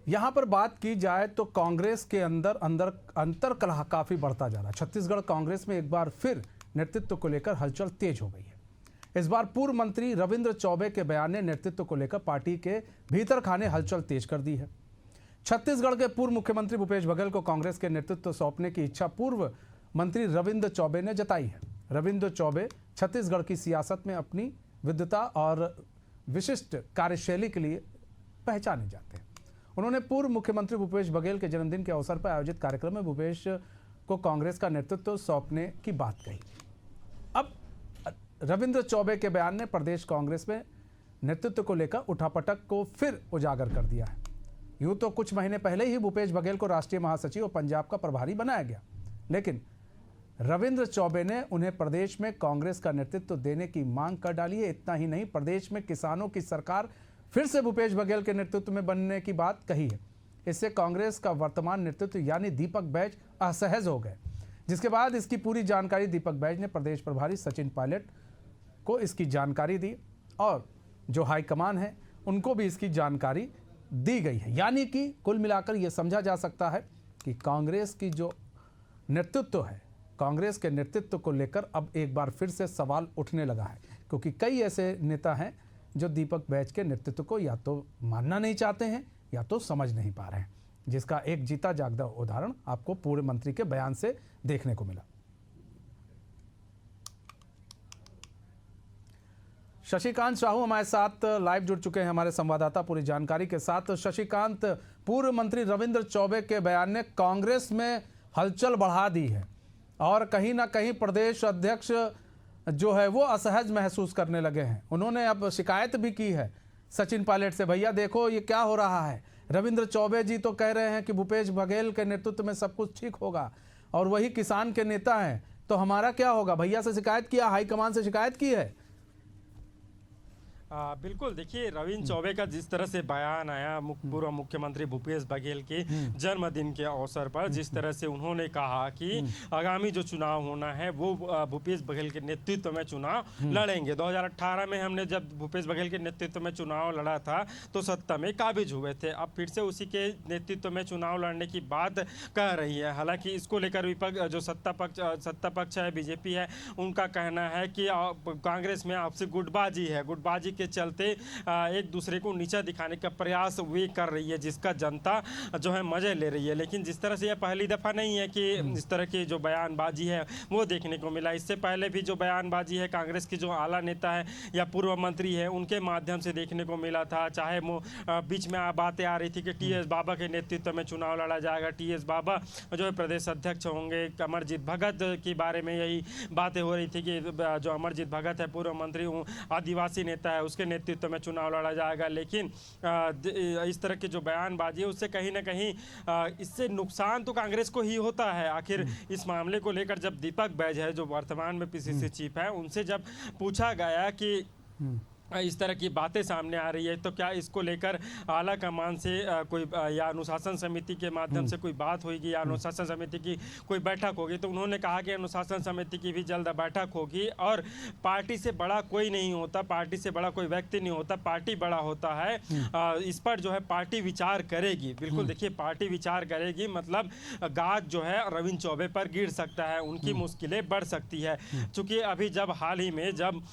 यहाँ पर बात की जाए तो कांग्रेस के अंदर अंदर अंतर कलह काफी बढ़ता जा रहा है। छत्तीसगढ़ कांग्रेस में एक बार फिर नेतृत्व को लेकर हलचल तेज हो गई है। इस बार पूर्व मंत्री रविंद्र चौबे के बयान ने नेतृत्व को लेकर पार्टी के भीतर खाने हलचल तेज कर दी है। छत्तीसगढ़ के पूर्व मुख्यमंत्री भूपेश बघेल को कांग्रेस के नेतृत्व सौंपने की इच्छा पूर्व मंत्री रविंद्र चौबे ने जताई है। रविंद्र चौबे छत्तीसगढ़ की सियासत में अपनी विद्वता और विशिष्ट कार्यशैली के लिए पहचाने जाते हैं। उन्होंने पूर्व मुख्यमंत्री भूपेश बघेल के जन्मदिन के अवसर पर आयोजित कार्यक्रम में भूपेश को कांग्रेस का नेतृत्व सौंपने की बात कही। अब रविंद्र चौबे के बयान ने प्रदेश कांग्रेस में नेतृत्व को लेकर उठापटक को फिर उजागर कर दिया है। यूं तो कुछ महीने पहले ही भूपेश बघेल को राष्ट्रीय महासचिव और पंजाब का प्रभारी बनाया गया, लेकिन रविंद्र चौबे ने उन्हें प्रदेश में कांग्रेस का नेतृत्व देने की मांग कर डाली है। इतना ही नहीं, प्रदेश में किसानों की सरकार फिर से भूपेश बघेल के नेतृत्व में बनने की बात कही है। इससे कांग्रेस का वर्तमान नेतृत्व यानी दीपक बैज असहज हो गए, जिसके बाद इसकी पूरी जानकारी दीपक बैज ने प्रदेश प्रभारी सचिन पायलट को इसकी जानकारी दी और जो हाईकमान है उनको भी इसकी जानकारी दी गई है। यानी कि कुल मिलाकर यह समझा जा सकता है कि कांग्रेस की जो नेतृत्व है, कांग्रेस के नेतृत्व को लेकर अब एक बार फिर से सवाल उठने लगा है, क्योंकि कई ऐसे नेता हैं जो दीपक बैज के नेतृत्व को या तो मानना नहीं चाहते हैं या तो समझ नहीं पा रहे हैं, जिसका एक जीता जागता उदाहरण आपको पूर्व मंत्री के बयान से देखने को मिला। शशिकांत साहू हमारे साथ लाइव जुड़ चुके हैं, हमारे संवाददाता पूरी जानकारी के साथ। शशिकांत, पूर्व मंत्री रविंद्र चौबे के बयान ने कांग्रेस में हलचल बढ़ा दी है और कहीं ना कहीं प्रदेश अध्यक्ष जो है वो असहज महसूस करने लगे हैं। उन्होंने अब शिकायत भी की है सचिन पायलट से, भैया देखो ये क्या हो रहा है। रविंद्र चौबे जी तो कह रहे हैं कि भूपेश बघेल के नेतृत्व में सब कुछ ठीक होगा और वही किसान के नेता हैं, तो हमारा क्या होगा। भैया से शिकायत किया, हाईकमान से शिकायत की है। बिल्कुल, देखिए रविंद्र चौबे का जिस तरह से बयान आया पूर्व मुख्यमंत्री भूपेश बघेल के जन्मदिन के अवसर पर, जिस तरह से उन्होंने कहा कि आगामी जो चुनाव होना है वो भूपेश बघेल के नेतृत्व में चुनाव लड़ेंगे। 2018 में हमने जब भूपेश बघेल के नेतृत्व में चुनाव लड़ा था तो सत्ता में काबिज हुए थे। अब फिर से उसी के नेतृत्व में चुनाव लड़ने की बात कह रही है। हालांकि इसको लेकर विपक्ष जो सत्ता पक्ष है, बीजेपी है, उनका कहना है कि कांग्रेस में आपसे गुटबाजी है, गुटबाजी के चलते एक दूसरे को नीचा दिखाने का प्रयास वे कर रही है, जिसका जनता जो है मजे ले रही है। लेकिन जिस तरह से यह पहली दफा नहीं है कि इस तरह की जो बयानबाजी है वो देखने को मिला। इससे पहले भी जो बयानबाजी है कांग्रेस के जो आला नेता है या पूर्व मंत्री है उनके माध्यम से देखने को मिला था। चाहे वो बीच में बातें आ रही थी कि टी.एस. बाबा के नेतृत्व में चुनाव लड़ा जाएगा, टी.एस. बाबा जो है प्रदेश अध्यक्ष होंगे। अमरजीत भगत के बारे में यही बातें हो रही थी कि जो अमरजीत भगत है पूर्व मंत्री, आदिवासी नेता है, उसके नेतृत्व में चुनाव लड़ा जाएगा। लेकिन इस तरह की जो बयानबाजी है उससे कहीं ना कहीं इससे नुकसान तो कांग्रेस को ही होता है। आखिर इस मामले को लेकर जब दीपक बैज है जो वर्तमान में पीसीसी चीफ है, उनसे जब पूछा गया कि इस तरह की बातें सामने आ रही है तो क्या इसको लेकर आला कमान से कोई या अनुशासन समिति के माध्यम से कोई बात होगी या अनुशासन समिति की कोई बैठक होगी, तो उन्होंने कहा कि अनुशासन समिति की भी जल्द बैठक होगी और पार्टी से बड़ा कोई नहीं होता, पार्टी से बड़ा कोई व्यक्ति नहीं होता, पार्टी बड़ा होता है। इस पर जो है पार्टी विचार करेगी। बिल्कुल, देखिए पार्टी विचार करेगी मतलब गाज जो है रविंद्र चौबे पर गिर सकता है, उनकी मुश्किलें बढ़ सकती है। चूंकि अभी जब हाल ही में जब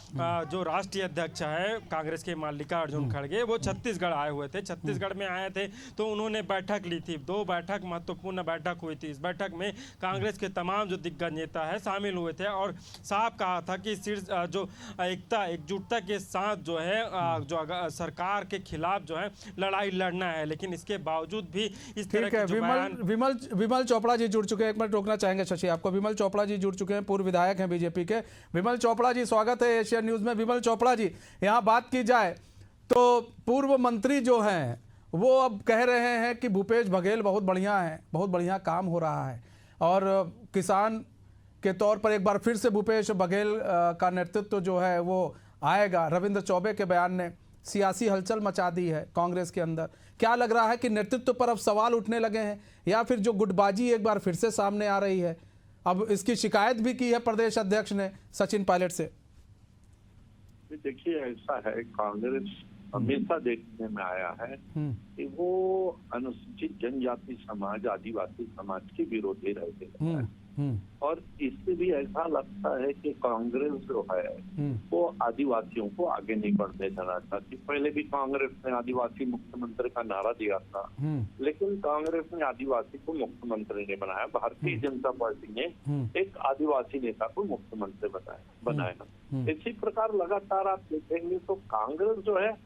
जो राष्ट्रीय अध्यक्ष है कांग्रेस के मल्लिकार्जुन खड़गे वो छत्तीसगढ़ आए हुए थे, छत्तीसगढ़ में आए थे तो उन्होंने बैठक ली थी। 2 बैठक महत्वपूर्ण बैठक हुई थी। इस बैठक में कांग्रेस के तमाम जो दिग्गज नेता है शामिल हुए थे और साफ कहा था कि जो एकजुटता के साथ जो है जो सरकार के खिलाफ जो है लड़ाई लड़ना है। लेकिन इसके बावजूद भी इस तरह के विमल चोपड़ा जी जुड़ चुके हैं। एक मिनट रोकना चाहेंगे शशि आपको। विमल चोपड़ा जी जुड़ चुके हैं, पूर्व विधायक हैं बीजेपी के। विमल चोपड़ा जी, स्वागत है एशियन न्यूज में। विमल चोपड़ा जी, यहाँ बात की जाए तो पूर्व मंत्री जो हैं वो अब कह रहे हैं कि भूपेश बघेल बहुत बढ़िया है, बहुत बढ़िया काम हो रहा है और किसान के तौर पर एक बार फिर से भूपेश बघेल का नेतृत्व जो है वो आएगा। रविंद्र चौबे के बयान ने सियासी हलचल मचा दी है कांग्रेस के अंदर। क्या लग रहा है कि नेतृत्व पर अब सवाल उठने लगे हैं या फिर जो गुटबाजी एक बार फिर से सामने आ रही है? अब इसकी शिकायत भी की है प्रदेश अध्यक्ष ने सचिन पायलट से। देखिए ऐसा है, कांग्रेस हमेशा देखने में आया है कि वो अनुसूचित जनजाति समाज, आदिवासी समाज के विरोधी रहते हैं। और इससे भी ऐसा लगता है कि कांग्रेस जो है वो आदिवासियों को आगे नहीं बढ़ने देना चाहती। पहले भी कांग्रेस ने आदिवासी मुख्यमंत्री का नारा दिया था, लेकिन कांग्रेस ने आदिवासी को मुख्यमंत्री नहीं बनाया। भारतीय जनता पार्टी ने एक आदिवासी नेता को मुख्यमंत्री बनाया। इसी प्रकार लगातार आप देखेंगे तो कांग्रेस जो है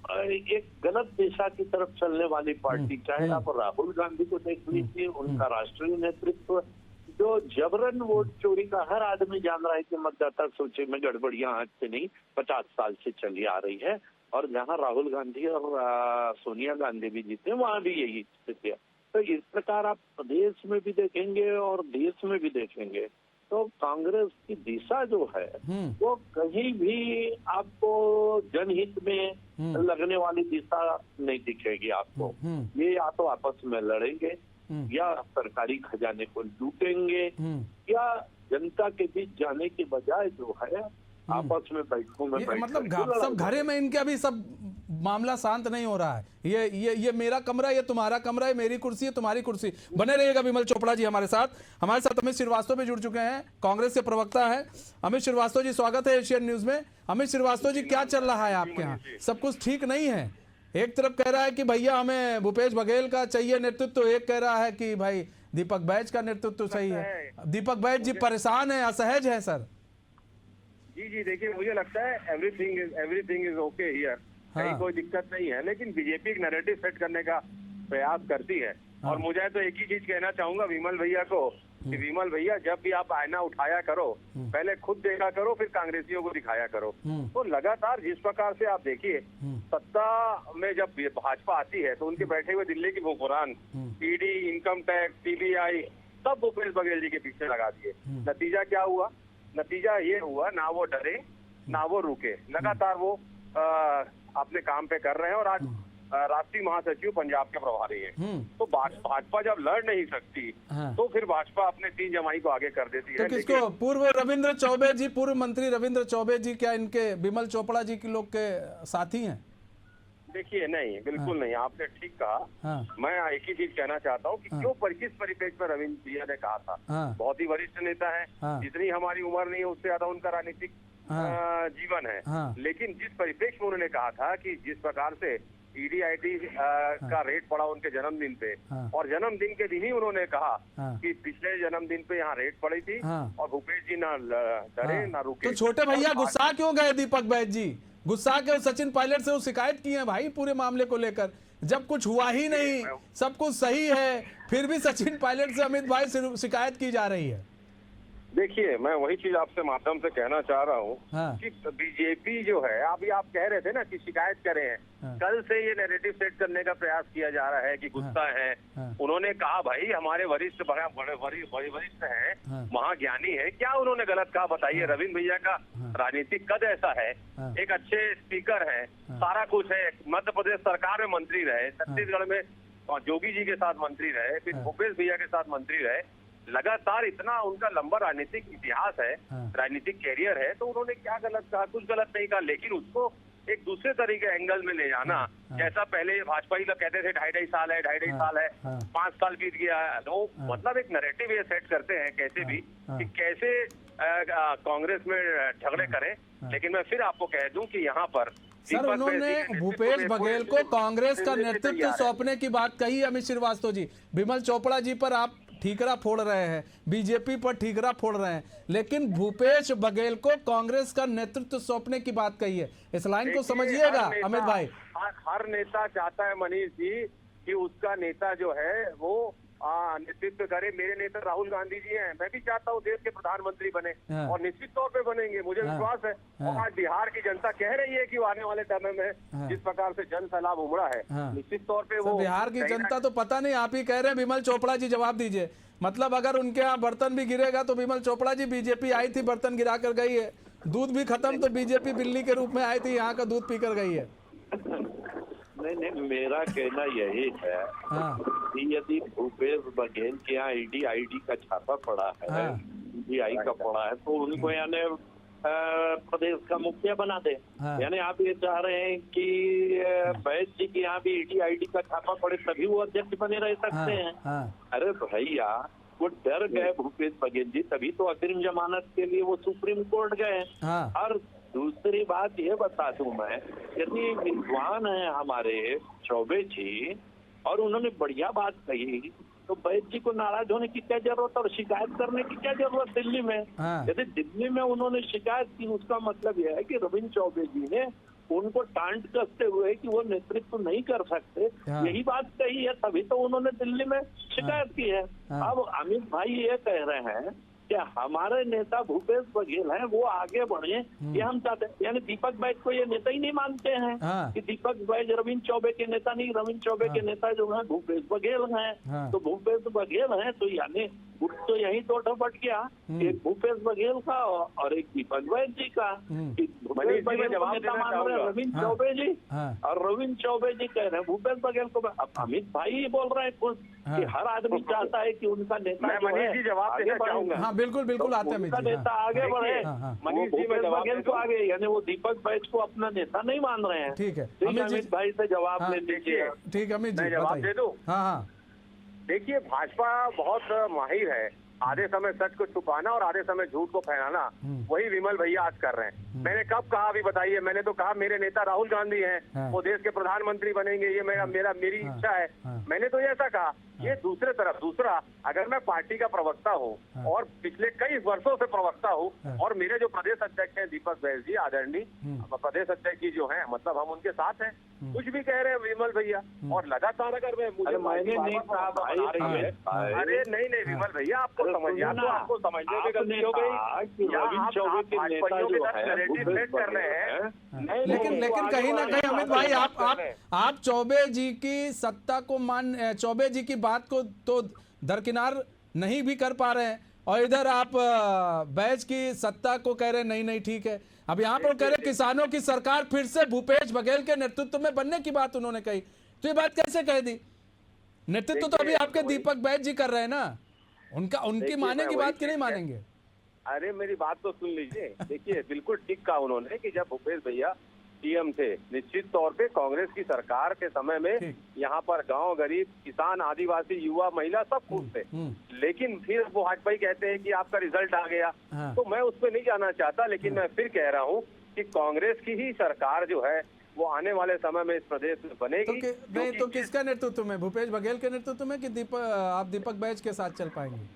एक गलत दिशा की तरफ चलने वाली पार्टी। चाहे आप राहुल गांधी को देख लीजिए, उनका राष्ट्रीय नेतृत्व जो जबरन वोट चोरी का हर आदमी जान रहा है कि मतदाता सूची में गड़बड़ियां आज से नहीं 50 साल से चली आ रही है। और जहां राहुल गांधी और सोनिया गांधी भी जीते वहां भी यही स्थिति है। तो इस प्रकार आप प्रदेश में भी देखेंगे और देश में भी देखेंगे तो कांग्रेस की दिशा जो है वो कहीं भी आपको जनहित में लगने वाली दिशा नहीं दिखेगी आपको। ये या तो आपस में लड़ेंगे या सरकारी खजाने को लूटेंगे या जनता के बीच जाने के बजाय जो है आपस में बैठकों में मतलब सब घरे में इनके अभी सब मामला शांत नहीं हो रहा है। ये मेरा कमरा, ये तुम्हारा कमरा, ये मेरी कुर्सी है, तुम्हारी कुर्सी। बने रहिएगा विमल चोपड़ा जी हमारे साथ अमित श्रीवास्तव भी जुड़ चुके हैं, कांग्रेस के प्रवक्ता है। अमित श्रीवास्तव जी, स्वागत है एशियन न्यूज में। अमित श्रीवास्तव जी, क्या चल रहा है आपके यहाँ? सब कुछ ठीक नहीं है। एक तरफ कह रहा है कि भैया हमें भूपेश बघेल का चाहिए नेतृत्व, एक कह रहा है कि भाई दीपक बैज का नेतृत्व सही है। दीपक बैज जी परेशान है, असहज है सर। जी देखिए, मुझे लगता है एवरीथिंग इज ओके हियर, कहीं कोई दिक्कत नहीं है। लेकिन बीजेपी एक नैरेटिव सेट करने का प्रयास करती है। और मुझे तो एक ही चीज कहना चाहूंगा विमल भैया को कि विमल भैया, जब भी आप आईना उठाया करो पहले खुद देखा करो, फिर कांग्रेसियों को दिखाया करो। तो लगातार जिस प्रकार से आप देखिए, सत्ता में जब भाजपा आती है तो उनके बैठे हुए दिल्ली की भूखुरान, ईडी, इनकम टैक्स, सीबीआई सब भूपेश बघेल जी के पीछे लगा दिए। नतीजा क्या हुआ? नतीजा ये हुआ, ना वो डरे ना वो रुके, लगातार वो अपने काम पे कर रहे हैं। और आज राष्ट्रीय महासचिव पंजाब के प्रभारी हैं। तो भाजपा जब लड़ नहीं सकती तो फिर भाजपा अपने 3 जमाई को आगे कर देती है। तो किसको? पूर्व रविंद्र चौबे जी, पूर्व मंत्री रविंद्र चौबे जी क्या इनके विमल चोपड़ा जी के लोग के साथी हैं? देखिए, नहीं, बिल्कुल नहीं, आपने ठीक कहा। मैं एक ही चीज कहना चाहता हूँ कि क्यों किस परिप्रेक्ष्य में रविंद्र भैया ने कहा था। बहुत ही वरिष्ठ नेता है, जितनी हमारी उम्र नहीं है उससे ज्यादा उनका राजनीतिक जीवन है। लेकिन जिस परिप्रेक्ष्य में उन्होंने कहा था कि जिस प्रकार से ईडीआईटी का रेट पड़ा उनके जन्मदिन पे, और जन्मदिन के दिन ही उन्होंने कहा कि पिछले जन्मदिन पे यहाँ रेट पड़ी थी और भूपेश जी ना डरे ना रुके। तो छोटे भैया गुस्सा क्यों गए दीपक बैज जी? गुस्सा के सचिन पायलट से वो शिकायत की है भाई पूरे मामले को लेकर, जब कुछ हुआ ही नहीं, सब कुछ सही है, फिर भी सचिन पायलट से अमित भाई से शिकायत की जा रही है। देखिए, मैं वही चीज आपसे माध्यम से कहना चाह रहा हूँ कि बीजेपी जो है, अभी आप कह रहे थे ना कि शिकायत करे हैं, कल से ये नैरेटिव सेट करने का प्रयास किया जा रहा है कि गुस्सा है। उन्होंने कहा भाई हमारे वरिष्ठ बड़े वरिष्ठ हैं, महाज्ञानी है, क्या उन्होंने गलत कहा बताइए? रविंद्र भैया का राजनीतिक कद ऐसा है, एक अच्छे स्पीकर है, सारा कुछ है, मध्य प्रदेश सरकार में मंत्री रहे, छत्तीसगढ़ में जोगी जी के साथ मंत्री रहे, फिर भूपेश भैया के साथ मंत्री रहे, लगातार इतना उनका लंबा राजनीतिक इतिहास है, राजनीतिक कैरियर है। तो उन्होंने क्या गलत कहा? कुछ गलत नहीं कहा, लेकिन उसको एक दूसरे तरीके एंगल में ले जाना, जैसा पहले भाजपा ही लोग कहते थे 2.5 साल है, 2.5 साल है, 5 साल बीत गया। तो मतलब एक नैरेटिव ये सेट करते हैं कैसे भी कि कैसे कांग्रेस में झगड़े करें। लेकिन मैं फिर आपको कह दूं कि यहाँ पर सर उन्होंने भूपेश बघेल को कांग्रेस का नेतृत्व सौंपने की बात कही। अमित श्रीवास्तव जी, विमल चोपड़ा जी पर आप ठीकरा फोड़ रहे हैं, बीजेपी पर ठीकरा फोड़ रहे हैं, लेकिन भूपेश बघेल को कांग्रेस का नेतृत्व सौंपने की बात कही है। इस लाइन को समझिएगा अमित भाई। हर नेता चाहता है मनीष जी कि उसका नेता जो है वो नेतृत्व करे। मेरे नेता राहुल गांधी जी हैं, मैं भी चाहता हूँ देश के प्रधानमंत्री बने और निश्चित तौर पे बनेंगे, मुझे विश्वास है। और आज बिहार की जनता कह रही है कि वो आने वाले समय में जिस प्रकार से जन सैलाब उमड़ा है, निश्चित तौर पे वो बिहार की जनता तो पता नहीं, आप ही कह रहे हैं। विमल चोपड़ा जी जवाब दीजिए, मतलब अगर उनके यहाँ बर्तन भी गिरेगा तो विमल चोपड़ा जी, बीजेपी आई थी बर्तन गिरा कर गई है, दूध भी खत्म तो बीजेपी बिल्ली के रूप में आई थी, यहाँ का दूध पी कर गई है। नहीं, मेरा कहना यही है कि यदि भूपेश बघेल के यहाँ ईडी का छापा पड़ा है, ईडीआई का पड़ा है, तो उनको यानी प्रदेश का मुखिया बना दे। हाँ। यानी आप ये चाह रहे हैं कि बैस जी के यहाँ भी ईडी आईडी का छापा पड़े तभी वो अध्यक्ष बने रह सकते हैं। हाँ। अरे भैया, वो डर गए भूपेश बघेल जी, तभी तो अग्रिम जमानत के लिए वो सुप्रीम कोर्ट गए। हाँ। और दूसरी बात ये बता दूं मैं, यदि विद्वान है हमारे चौबे जी और उन्होंने बढ़िया बात कही, तो बैस जी को नाराज होने की क्या जरूरत और शिकायत करने की क्या जरूरत दिल्ली में? हाँ। यदि दिल्ली में उन्होंने शिकायत की, उसका मतलब यह है कि रविंद्र चौबे जी ने उनको डांट कसते हुए कि वो नेतृत्व नहीं कर सकते, हाँ। यही बात कही है, तभी तो उन्होंने दिल्ली में शिकायत की है। हाँ। अब अमित भाई ये कह रहे हैं कि हमारे नेता भूपेश बघेल हैं, वो आगे बढ़े, ये हम चाहते हैं। यानी दीपक बैज को ये नेता ही नहीं मानते हैं हाँ। कि दीपक बैज रविंद्र चौबे के नेता नहीं, रविंद्र चौबे के नेता जो है भूपेश बघेल हैं। हाँ। तो भूपेश बघेल हैं, तो यानी गुट तो यही तो बट गया, एक भूपेश बघेल का और एक दीपक बैज जी का। कि भूपेश बघेल को नेता मान रहे हैं रविंद्र चौबे जी, हाँ। और रविंद्र चौबे जी कह रहे हैं भूपेश बघेल को। अब अमित भाई ही बोल रहे हैं खुद कि हर आदमी चाहता है कि उनका नेता जो है आगे बढ़े। हाँ, बिल्कुल बिल्कुल आते हैं अमित उनका जी। नेता आगे बढ़े। हाँ। मनीष जी बघेल को आगे, यानी वो दीपक बैज को अपना नेता नहीं मान रहे हैं। ठीक है ठीक है, अमित जी। अमित भाई से जवाब हाँ। ले लीजिए। ठीक है अमित जी, मैं जवाब बताइए। दे दूं? हाँ हाँ। देखिए, भाजपा बहुत माहिर है आधे समय सच को छुपाना और आधे समय झूठ को फैलाना। वही विमल भैया आज कर रहे हैं। मैंने कब कहा अभी बताइए? मैंने तो कहा मेरे नेता राहुल गांधी हैं, हाँ। वो देश के प्रधानमंत्री बनेंगे, ये मेरी हाँ। इच्छा है। हाँ। मैंने तो ये ऐसा कहा। ये दूसरे तरफ दूसरा, अगर मैं पार्टी का प्रवक्ता हूँ हाँ। और पिछले कई वर्षों से प्रवक्ता हूँ, हाँ। और मेरे जो प्रदेश अध्यक्ष हैं दीपक बैज जी आदरणीय प्रदेश अध्यक्ष जी जो हैं, मतलब हम उनके साथ हैं, कुछ भी कह रहे हैं विमल भैया, और लगातार अगर मैं मुझे अरे मैंने नहीं कहा भाई, अरे नहीं विमल भैया, आपको समझिए, आपको समझने में गलती हो गई। रविंद्र चौबे के नेता जो है नैरेटिव कर रहे हैं। लेकिन कहीं ना कहीं अमित भाई आप चौबे जी की सत्ता को चौबे जी की बात को तो दरकिनार नहीं भी कर पा रहे हैं, और इधर आप बैज की सत्ता को कह रहे हैं नहीं ठीक है। अब यहाँ पर कह रहे हैं किसानों की सरकार फिर से भूपेश बघेल के नेतृत्व में बनने की बात उन्होंने कही, तो ये बात कैसे कह दी? नेतृत्व तो अभी आपके दीपक बैज जी कर रहे हैं ना, उनकी मानेंगे बात की नहीं मानेंगे? अरे मेरी बात तो सुन लीजिए। देखिए, बिल्कुल ठीक कहा उन्होंने कि जब भूपेश भैया सीएम थे, निश्चित तौर पे कांग्रेस की सरकार के समय में यहाँ पर गांव, गरीब, किसान, आदिवासी, युवा, महिला सब खुश थे। लेकिन फिर वो भाजपा कहते हैं कि आपका रिजल्ट आ गया। हाँ। तो मैं उस पर नहीं जाना चाहता, लेकिन मैं फिर कह रहा हूँ कि कांग्रेस की ही सरकार जो है वो आने वाले समय में इस प्रदेश में बनेगी। तो किसका नेतृत्व में? भूपेश बघेल के नेतृत्व में कि आप दीपक बैज के साथ चल पाएंगे?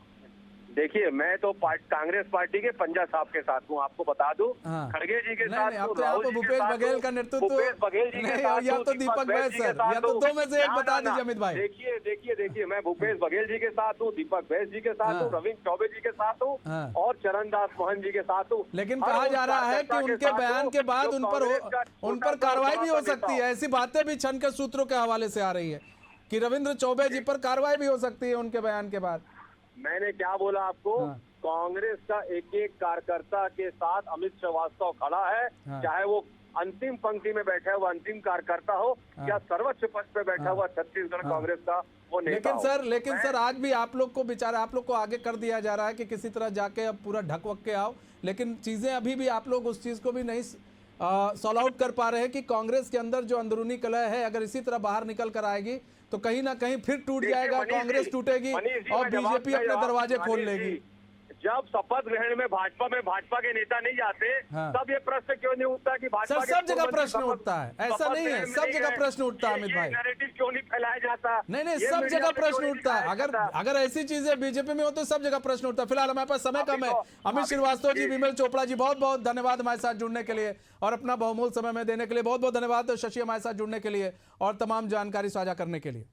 देखिए, मैं तो कांग्रेस पार्टी के पंजा साहब के साथ हूँ, आपको बता दूं। हाँ। खड़गे जी के नहीं, साथ, अब तो यहाँ राहुल भूपेश बघेल का नेतृत्व, भूपेश बघेल जी के साथ, या तो दीपक बैज सर, या तो दो में से एक बता दीजिए अमित भाई। देखिए, मैं भूपेश बघेल जी के साथ हूँ, दीपक बैज जी के साथ हूँ, रविंद्र चौबे जी के साथ हूँ, और चरणदास मोहन जी के साथ हूँ। लेकिन कहा जा रहा है कि उनके बयान के बाद उन पर कार्रवाई भी हो सकती है। ऐसी बातें भी छन के सूत्रों के हवाले से आ रही है कि रविंद्र चौबे जी पर कार्रवाई भी हो सकती है उनके बयान के बाद। मैंने क्या बोला आपको? कांग्रेस का एक एक कार्यकर्ता के साथ अमित श्रीवास्तव खड़ा है, चाहे वो अंतिम पंक्ति में बैठा हुआ अंतिम कार्यकर्ता हो या सर्वोच्च पद पे बैठा हुआ छत्तीसगढ़ कांग्रेस का वो नेता हो। लेकिन सर आज भी आप लोग को आगे कर दिया जा रहा है कि किसी तरह जाके अब पूरा ढक वक के आओ, लेकिन चीजें अभी भी आप लोग उस चीज को भी नहीं सॉल्व आउट कर पा रहे हैं कि कांग्रेस के अंदर जो अंदरूनी कलह है अगर इसी तरह बाहर निकल कर आएगी तो कहीं ना कहीं फिर टूट जाएगा, कांग्रेस टूटेगी और बीजेपी अपने दरवाजे खोल लेगी। जब शपथ ग्रहण में भाजपा के नेता नहीं जाते, तब ये प्रश्न क्यों नहीं उठता कि भाजपा सर सब जगह प्रश्न उठता है? ऐसा नहीं है, सब जगह प्रश्न उठता है अमित भाई। नैरेटिव क्यों नहीं फैलाया जाता? नहीं, सब जगह प्रश्न उठता है। अगर ऐसी चीजें बीजेपी में हो तो सब जगह प्रश्न उठता है। फिलहाल हमारे पास समय कम है। अमित श्रीवास्तव जी, विमल चोपड़ा जी, बहुत बहुत धन्यवाद हमारे साथ जुड़ने के लिए और अपना बहुमूल्य समय में देने के लिए। बहुत बहुत धन्यवाद शशि हमारे साथ जुड़ने के लिए और तमाम जानकारी साझा करने के लिए।